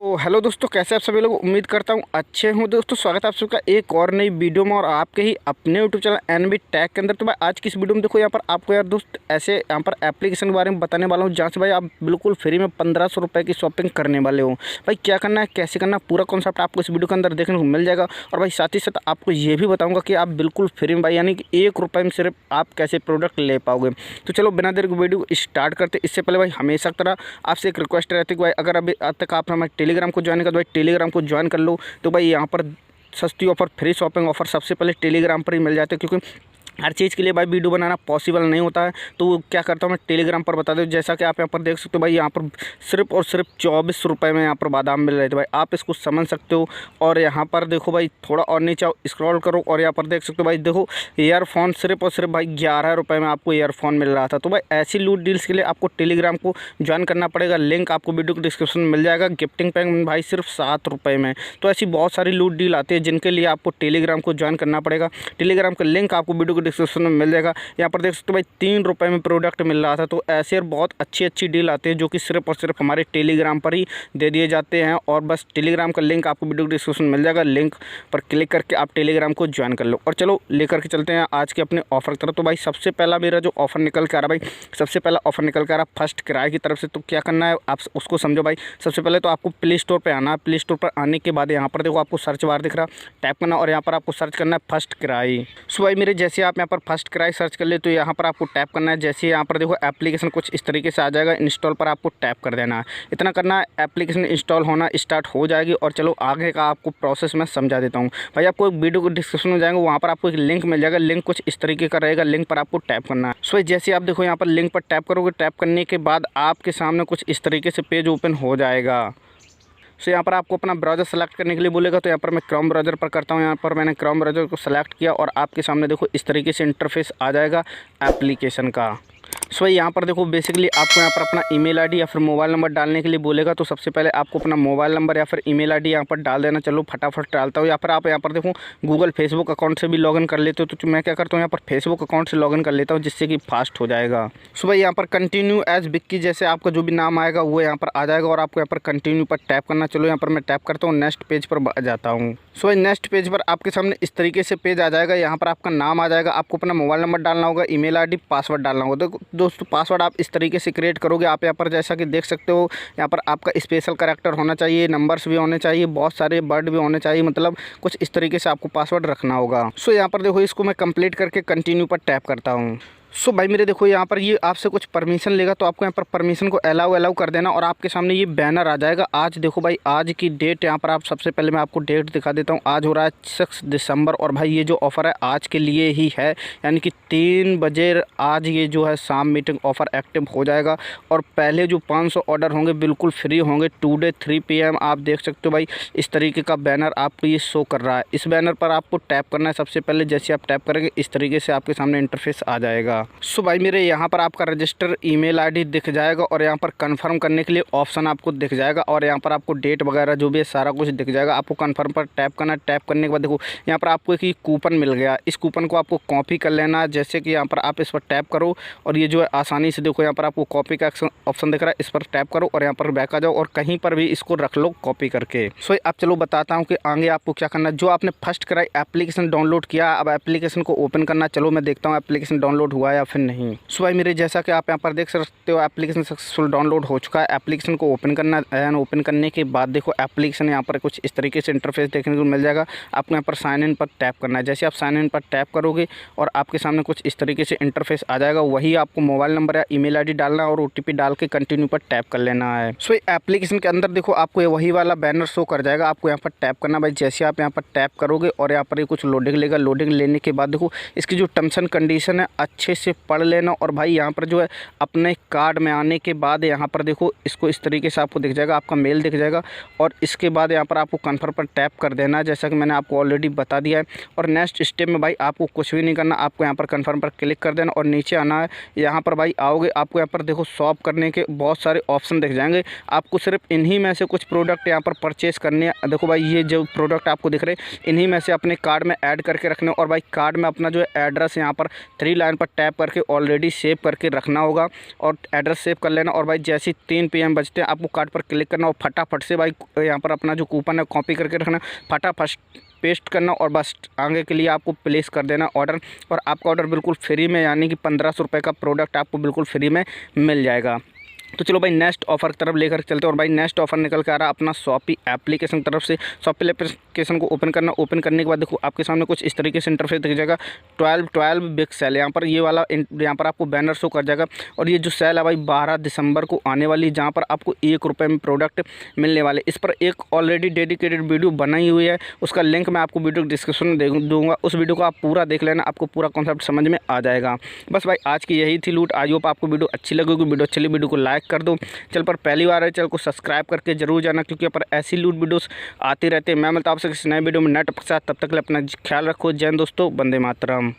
तो हेलो दोस्तों, कैसे आप सभी लोग। उम्मीद करता हूँ अच्छे हों। दोस्तों स्वागत है आप सबका एक और नई वीडियो में और आपके ही अपने यूट्यूब चैनल एनबी टैग के अंदर। तो भाई आज की इस वीडियो में देखो यहाँ पर आपको यार दोस्त ऐसे यहाँ पर एप्लीकेशन के बारे में बताने वाला हूँ जहाँ से भाई आप बिल्कुल फ्री में 1500 रुपये की शॉपिंग करने वाले हो। भाई क्या करना है, कैसे करना, पूरा कॉन्सेप्ट आपको इस वीडियो के अंदर देखने को मिल जाएगा। और भाई साथ ही साथ आपको ये भी बताऊँगा कि आप बिल्कुल फ्री में भाई यानी कि 1 रुपये में सिर्फ आप कैसे प्रोडक्ट ले पाओगे। तो चलो बिना देर के वीडियो स्टार्ट करते। इससे पहले भाई हमेशा की तरह आपसे एक रिक्वेस्ट रहती है कि भाई अगर अभी अब तक आपने हमारे टेलीग्राम को ज्वाइन कर भाई टेलीग्राम को ज्वाइन कर लो। तो भाई यहाँ पर सस्ती ऑफ़र, फ्री शॉपिंग ऑफ़र सबसे पहले टेलीग्राम पर ही मिल जाते हैं, क्योंकि हर चीज़ के लिए भाई वीडियो बनाना पॉसिबल नहीं होता है। तो क्या करता हूँ मैं टेलीग्राम पर बता दूँ। जैसा कि आप यहाँ पर देख सकते हो भाई, यहाँ पर सिर्फ और सिर्फ 24 रुपये में यहाँ पर बादाम मिल रहे थे भाई, आप इसको समझ सकते हो। और यहाँ पर देखो भाई, थोड़ा और नीचे स्क्रॉल करो और यहाँ पर देख सकते हो भाई, देखो ईयरफोन सिर्फ और सिर्फ भाई 11 रुपये में आपको ईयरफोन मिल रहा था। तो भाई ऐसी लूट डील्स के लिए आपको टेलीग्राम को ज्वाइन करना पड़ेगा। लिंक आपको वीडियो के डिस्क्रिप्शन में मिल जाएगा। गिफ्टिंग पैक भाई सिर्फ 7 रुपये में। तो ऐसी बहुत सारी लूट डील आती है जिनके लिए आपको टेलीग्राम को ज्वाइन करना पड़ेगा। टेलीग्राम का लिंक आपको वीडियो के डिस्क्रिप्शन में मिल जाएगा। यहाँ पर देख सकते हो भाई 3 रुपये में प्रोडक्ट मिल रहा था। तो ऐसे बहुत अच्छी डील आती है जो कि सिर्फ और सिर्फ हमारे टेलीग्राम पर ही दे दिए जाते हैं। और बस टेलीग्राम का लिंक आपको वीडियो डिस्क्रिप्शन में मिल जाएगा। लिंक पर क्लिक करके आप टेलीग्राम को ज्वाइन कर लो। और चलो लेकर के चलते हैं आज के अपने ऑफर की तरफ। तो भाई सबसे पहला मेरा जो ऑफर निकल के आ रहा है भाई, सबसे पहला ऑफर निकल के आ रहा है फर्स्ट क्राई की तरफ से। तो क्या करना है आप उसको समझो भाई। सबसे पहले तो आपको प्ले स्टोर पर आना है। प्ले स्टोर पर आने के बाद यहाँ पर देखो आपको सर्च बार दिख रहा है, टैप करना और यहाँ पर आपको सर्च करना है फर्स्ट क्राई। सो भाई मेरे जैसे आप यहाँ पर फर्स्ट क्राई सर्च कर ले तो यहाँ पर आपको टैप करना है। जैसे यहाँ पर देखो एप्लीकेशन कुछ इस तरीके से आ जाएगा। इंस्टॉल पर आपको टैप कर देना है। इतना करना है, एप्लीकेशन इंस्टॉल होना स्टार्ट हो जाएगी। और चलो आगे का आपको प्रोसेस मैं समझा देता हूँ भाई। आपको एक वीडियो को डिस्क्रिप्शन में जाएंगे, वहाँ पर आपको एक लिंक मिल जाएगा। लिंक कुछ इस तरीके का रहेगा, लिंक पर आपको टैप करना है। सो जैसे आप देखो यहाँ पर लिंक पर टैप करोगे, टैप करने के बाद आपके सामने कुछ इस तरीके से पेज ओपन हो जाएगा। सो यहाँ पर आपको अपना ब्राउज़र सेलेक्ट करने के लिए बोलेगा। तो यहाँ पर मैं क्रोम ब्राउज़र पर करता हूँ। यहाँ पर मैंने क्रोम ब्राउज़र को सेलेक्ट किया और आपके सामने देखो इस तरीके से इंटरफेस आ जाएगा एप्लीकेशन का। सो यहाँ पर देखो बेसिकली आपको यहाँ पर अपना ईमेल आईडी या फिर मोबाइल नंबर डालने के लिए बोलेगा। तो सबसे पहले आपको अपना मोबाइल नंबर या फिर ईमेल आईडी यहाँ पर डाल देना। चलो फटाफट डालता हूँ। आप यहाँ पर देखो गूगल फेसबुक अकाउंट से भी लॉगिन कर लेते हो। तो मैं क्या करता हूँ यहाँ पर फेसबुक अकाउंट से लॉगिन कर लेता हूँ, जिससे कि फास्ट हो जाएगा। सो भाई यहाँ पर कंटिन्यू एज विक्की जैसे आपका जो भी नाम आएगा वो यहाँ पर आ जाएगा और आपको यहाँ पर कंटिन्यू पर टैप करना। चलो यहाँ पर मैं टैप करता हूँ, नेक्स्ट पेज पर जाता हूँ। सो भाई नेक्स्ट पेज पर आपके सामने इस तरीके से पेज आ जाएगा। यहाँ पर आपका नाम आ जाएगा, आपको अपना मोबाइल नंबर डालना होगा, ईमेल आईडी, पासवर्ड डालना होगा। देखो दोस्तों पासवर्ड आप इस तरीके से क्रिएट करोगे। आप यहाँ पर जैसा कि देख सकते हो, यहाँ पर आपका स्पेशल कैरेक्टर होना चाहिए, नंबर्स भी होने चाहिए, बहुत सारे वर्ड भी होने चाहिए, मतलब कुछ इस तरीके से आपको पासवर्ड रखना होगा। सो यहाँ पर देखो इसको मैं कंप्लीट करके कंटिन्यू पर टैप करता हूँ। सो भाई मेरे देखो यहाँ पर ये आपसे कुछ परमिशन लेगा। तो आपको यहाँ पर परमिशन को अलाउ कर देना और आपके सामने ये बैनर आ जाएगा। आज देखो भाई आज की डेट यहाँ पर आप सबसे पहले मैं आपको डेट दिखा देता हूँ। आज हो रहा है 6 दिसंबर और भाई ये जो ऑफ़र है आज के लिए ही है, यानी कि 3 बजे आज ये जो है शाम मीटिंग ऑफ़र एक्टिव हो जाएगा। और पहले जो 500 ऑर्डर होंगे बिल्कुल फ्री होंगे। टुडे 3 PM आप देख सकते हो भाई इस तरीके का बैनर आपको ये शो कर रहा है। इस बैनर पर आपको टैप करना है। सबसे पहले जैसे आप टैप करेंगे इस तरीके से आपके सामने इंटरफेस आ जाएगा। सो भाई मेरे यहाँ पर आपका रजिस्टर ईमेल आईडी दिख जाएगा और यहाँ पर कंफर्म करने के लिए ऑप्शन आपको दिख जाएगा और यहाँ पर आपको डेट वगैरह जो भी है सारा कुछ दिख जाएगा। आपको कंफर्म पर टैप करना है। टैप करने के बाद देखो यहाँ पर आपको एक कूपन मिल गया। इस कूपन को आपको कॉपी कर लेना है। जैसे कि यहाँ पर आप इस पर टैप करो और ये जो है आसानी से देखो यहाँ पर आपको कॉपी का ऑप्शन दिख रहा है, इस पर टैप करो और यहाँ पर बैक आ जाओ और कहीं पर भी इसको रख लो कॉपी करके। सो अब चलो बताता हूँ कि आगे आपको क्या करना है। जो आपने फर्स्ट क्राई एप्लीकेशन डाउनलोड किया, अब एप्लीकेशन को ओपन करना। चलो मैं देखता हूँ एप्लीकेशन डाउनलोड हुआ या फिर नहीं। सो भाई मेरे जैसा कि आप यहाँ पर देख सकते हो एप्लीकेशन सक्सेसफुल डाउनलोड हो चुका है। एप्लीकेशन को ओपन करना है। ओपन करने के बाद देखो एप्लीकेशन यहाँ पर कुछ इस तरीके से इंटरफेस देखने को मिल जाएगा। आपको यहाँ पर साइन इन पर टैप करना है। जैसे आप साइन इन पर टैप करोगे और आपके सामने कुछ इस तरीके से इंटरफेस आ जाएगा। वही आपको मोबाइल नंबर या ईमेल आईडी डालना है और OTP डाल के कंटिन्यू पर टैप कर लेना है। सो एप्लीकेशन के अंदर देखो आपको वही वाला बैनर शो कर जाएगा। आपको यहाँ पर टैप करना भाई। जैसे आप यहाँ पर टैप करोगे और यहाँ पर कुछ लोडिंग लेगा। लोडिंग लेने के बाद देखो इसकी जो टर्म्स एंड कंडीशन है अच्छे से पढ़ लेना। और भाई यहाँ पर जो है अपने कार्ड में आने के बाद यहाँ पर देखो इसको इस तरीके से आपको दिख जाएगा, आपका मेल दिख जाएगा और इसके बाद यहाँ पर आपको कन्फर्म पर टैप कर देना है, जैसा कि मैंने आपको ऑलरेडी बता दिया है। और नेक्स्ट स्टेप में भाई आपको कुछ भी नहीं करना, आपको यहाँ पर कन्फर्म पर क्लिक कर देना और नीचे आना है। यहाँ पर भाई आओगे, आपको यहाँ पर देखो शॉप करने के बहुत सारे ऑप्शन दिख जाएंगे। आपको सिर्फ इन्हीं में से कुछ प्रोडक्ट यहाँ पर परचेज़ करने हैं। देखो भाई ये जो प्रोडक्ट आपको दिख रहे हैं इन्हीं में से अपने कार्ड में ऐड करके रखने और भाई कार्ड में अपना जो है एड्रेस यहाँ पर 3 लाइन पर टैप टैप करके ऑलरेडी सेव करके रखना होगा और एड्रेस सेव कर लेना। और भाई जैसे 3 PM बजते हैं आपको कार्ड पर क्लिक करना और फटाफट से भाई यहाँ पर अपना जो कूपन है कॉपी करके रखना, फटाफट पेस्ट करना और बस आगे के लिए आपको प्लेस कर देना ऑर्डर। और आपका ऑर्डर बिल्कुल फ्री में, यानी कि 1500 रुपये का प्रोडक्ट आपको बिल्कुल फ्री में मिल जाएगा। तो चलो भाई नेक्स्ट ऑफर की तरफ लेकर चलते हैं। और भाई नेक्स्ट ऑफर निकल के आ रहा है अपना शॉपी एप्लीकेशन की तरफ से। शॉपी एप्लीकेशन को ओपन करना, ओपन करने के बाद देखो आपके सामने कुछ इस तरीके से इंटरफेस दिख जाएगा। 12 बिग सेल, यहाँ पर ये वाला यहाँ पर आपको बैनर शो कर जाएगा। और ये जो सेल है भाई 12 दिसंबर को आने वाली, जहाँ पर आपको 1 रुपये में प्रोडक्ट मिलने वाले। इस पर एक ऑलरेडी डेडिकेटेड वीडियो बनाई हुई है, उसका लिंक मैं आपको वीडियो डिस्क्रिप्शन में दूंगा। उस वीडियो को आप पूरा देख लेना, आपको पूरा कॉन्सेप्ट समझ में आ जाएगा। बस भाई आज की यही थी लूट। आई होप आपको वीडियो अच्छी लगेगी। वीडियो अच्छी लगी वीडियो को लाइक कर दो। चैनल पर पहली बार है, चैनल को सब्सक्राइब करके जरूर जाना, क्योंकि यहाँ पर ऐसी लूट वीडियोस आती रहती है। मैं मिलता हूं आपसे किसी नए वीडियो में नेट के साथ। तब तक के लिए अपना ख्याल रखो। जय हिंद दोस्तों, वंदे मातरम।